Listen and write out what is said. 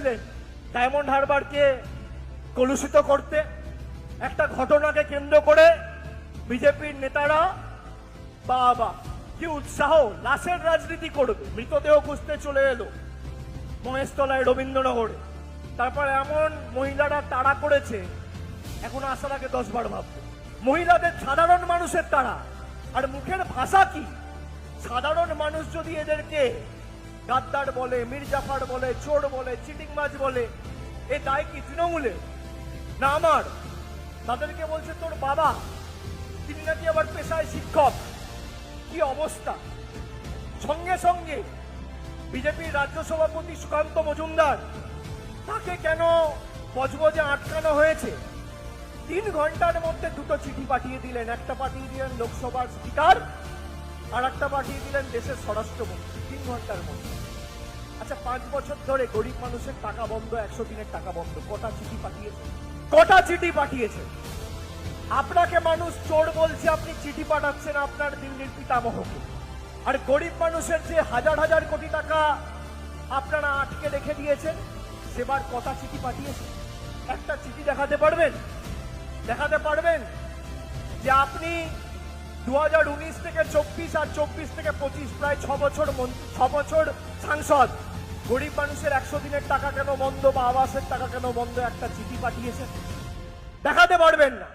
করেছিলেন ডায়মন্ড হারবারকে কলুষিত করতে। একটা ঘটনাকে কেন্দ্র করে বিজেপির নেতারা বাবা কি উৎসাহ, লাশের রাজনীতি করবে। মৃতদেহ খুঁজতে চলে এলো মহেশতলায়, রবীন্দ্রনগরে। তারপর এমন মহিলারা তাড়া করেছে, এখন আসার আগে 10 বার ভাববে। মহিলাদের, সাধারণ মানুষের তাড়া, আর মুখের ভাষা কি। সাধারণ মানুষ যদি এদেরকে গাদ্দার বলে, মির্জাফার বলে, চোর বলে, চিটিংবাজ বলে, এ দায় কি তৃণমূলে না আমার? তাদেরকে বলছে তোর বাবা, তিনি নাকি আবার পেশায় শিক্ষক। কি অবস্থা! সঙ্গে সঙ্গে বিজেপির রাজ্য সভাপতি সুকান্ত মজুমদার, তাকে কেন বজবজে আটকানো হয়েছে? 3 ঘন্টার মধ্যে 2টো চিঠি পাঠিয়ে দিলেন। একটা পাঠিয়ে দিলেন লোকসভার স্পিকার, আর একটা পাঠিয়ে দিলেন দেশের স্বরাষ্ট্রমন্ত্রী। 3 ঘন্টার মধ্যে। আচ্ছা, 5 বছর ধরে গরিব মানুষের টাকা বন্ধ, 100 দিনের টাকা বন্ধ। কটা চিঠি পাঠিয়েছে? কটা চিঠি পাঠিয়েছে? আপনাকে মানুষ চোর বলছে, আপনি চিঠি পাঠাচ্ছেন আপনার দিল্লির পিতামহকে। আর গরিব মানুষের যে হাজার হাজার কোটি টাকা আপনারা আটকে রেখে দিয়েছেন, সেবার কটা চিঠি পাঠিয়েছেন? একটা চিঠি দেখাতে পারবেন? দেখাতে পারবেন যে আপনি 2019 থেকে 24 আর 24 থেকে 25, প্রায় 6 বছর সাংসদ, গরিব মানুষের 100 দিনের টাকা কেন বন্ধ বা আবাসের টাকা কেন বন্ধ, একটা চিঠি পাঠিয়েছেন? দেখাতে পারবেন না।